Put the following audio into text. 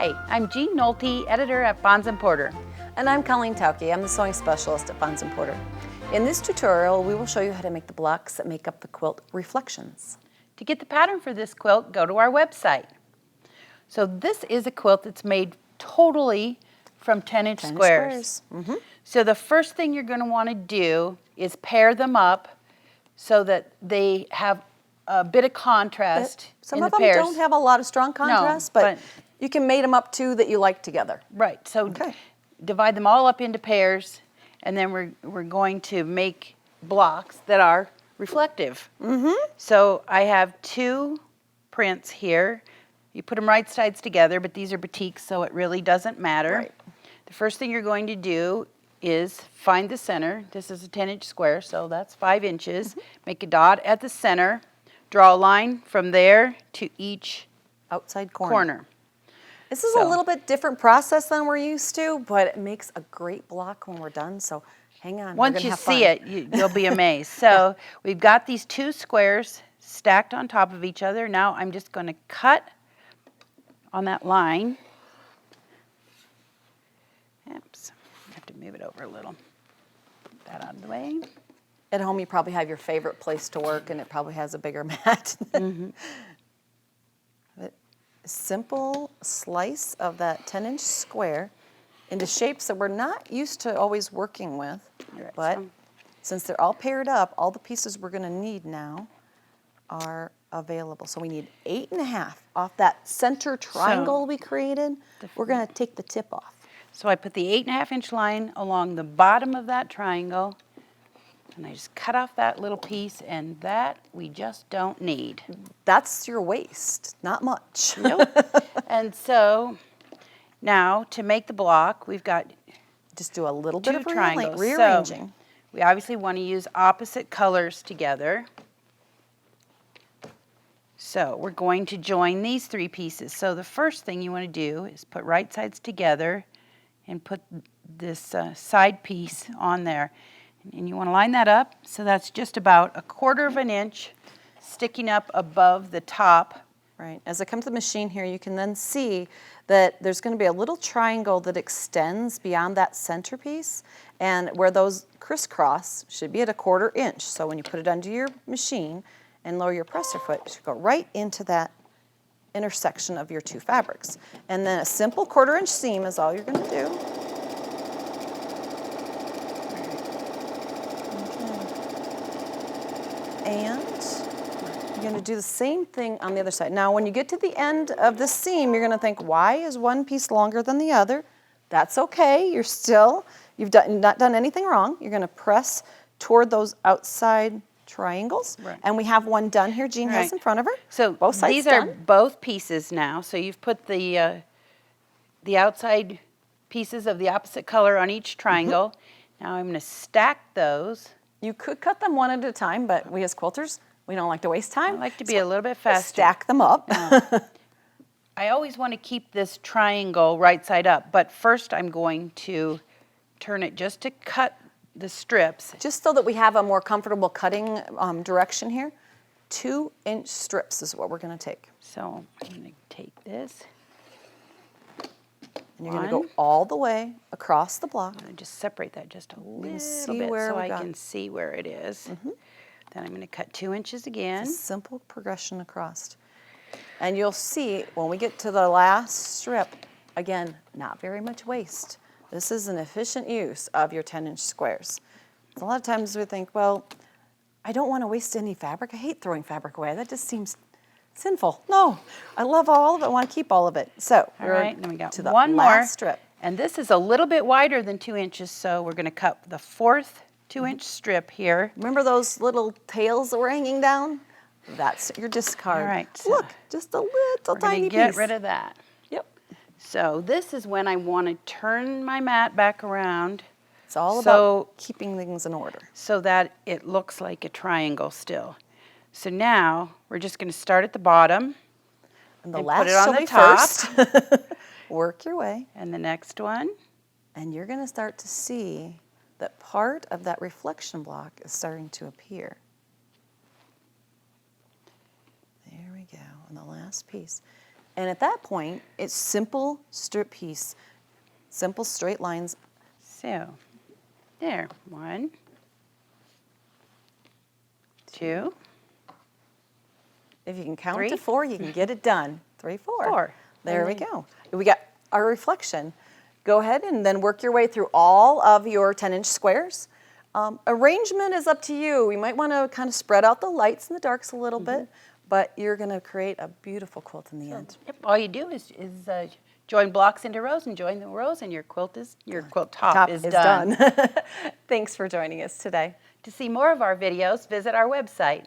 Hi, I'm Jean Nolte, editor at Fons & Porter. And I'm Colleen Tauke. I'm the sewing specialist at Fons & Porter. In this tutorial, we will show you how to make the blocks that make up the quilt reflections. To get the pattern for this quilt, go to our website. So this is a quilt that's made totally from 10-inch squares. Mm-hmm. So the first thing you're going to want to do is pair them up so that they have a bit of contrast Some in of the them pairs. don't have a lot of strong contrast, but you can mate them up two that you like together. Right, so divide them all up into pairs, and then we're going to make blocks that are reflective. Mm-hmm. So I have two prints here. You put them right sides together, but these are batiks, so it really doesn't matter. Right. The first thing you're going to do is find the center. This is a 10-inch square, so that's 5 inches. Mm-hmm. Make a dot at the center. Draw a line from there to each outside corner. This is So a little bit different process than we're used to, but it makes a great block when we're done, so hang on. Once you see it, you'll be amazed. So we've got these two squares stacked on top of each other. Now I'm just going to cut on that line. Oops, I have to move it over a little. Put that out of the way. At home, you probably have your favorite place to work, and it probably has a bigger mat. Mm-hmm. A simple slice of that 10-inch square into shapes that we're not used to always working with. Right, but since they're all paired up, all the pieces we're going to need now are available. So we need 8.5 off that center triangle we created. We're going to take the tip off. So I put the 8.5-inch line along the bottom of that triangle, and I just cut off that little piece, and that we just don't need. That's your waist, not much. Nope. And so now to make the block, we've got just do a little bit of triangles. rearranging. So we obviously want to use opposite colors together. So we're going to join these 3 pieces. So the first thing you want to do is put right sides together and put this side piece on there. And you want to line that up so that's just about 1/4 of an inch sticking up above the top. Right. As I come to the machine here, you can then see that there's going to be a little triangle that extends beyond that centerpiece, and where those crisscross should be at 1/4 inch. So when you put it under your machine and lower your presser foot, it should go right into that intersection of your 2 fabrics. And then a simple 1/4 inch seam is all you're going to do. And you're going to do the same thing on the other side. Now, when you get to the end of the seam, you're going to think, why is one piece longer than the other? That's okay. You've not done anything wrong. You're going to press toward those outside triangles. Right. And we have one done here. Jean has in front of her. So both sides these done. are both pieces now. So you've put the outside pieces of the opposite color on each triangle. Mm-hmm. Now I'm going to stack those. You could cut them one at a time, but we as quilters, we don't like to waste time. I like to be a little bit faster. Stack them up. I always want to keep this triangle right side up, but first I'm going to turn it just to cut the strips. Just so that we have a more comfortable cutting direction here, 2-inch strips is what we're going to take. So I'm going to take this. And you're going to go all the way across the block. I'm going to just separate that just a little bit where so I can see where it is. Mm-hmm. Then I'm going to cut 2 inches again. It's a simple progression across. And you'll see when we get to the last strip, again, not very much waste. This is an efficient use of your 10-inch squares. A lot of times we think, well, I don't want to waste any fabric. I hate throwing fabric away. That just seems sinful. No, I love all of it. I want to keep all of it. So all right, then we got to the one last more strip. And this is a little bit wider than 2 inches, so we're going to cut the 4th 2-inch strip here. Remember those little tails that were hanging down? That's your discard. All right. So look, just a little tiny piece. Get rid of that. Yep. So this is when I want to turn my mat back around. It's all about keeping things in order. So that it looks like a triangle still. So now we're just going to start at the bottom and the and last put it on shall the be top. First. Work your way. And the next one. And you're going to start to see that part of that reflection block is starting to appear. There we go. And the last piece. And at that point, it's simple strip piece, simple straight lines. So, there, 1, 2, If you can count 3. to 4, you can get it done. 3, 4. 4. There And we then- go. We got our reflection. Go ahead and then work your way through all of your 10-inch squares. Arrangement is up to you. You might want to kind of spread out the lights and the darks a little bit, but you're going to create a beautiful quilt in the end. Yep, all you do is join blocks into rows and join the rows, and your quilt top is done. Thanks for joining us today. To see more of our videos, visit our website.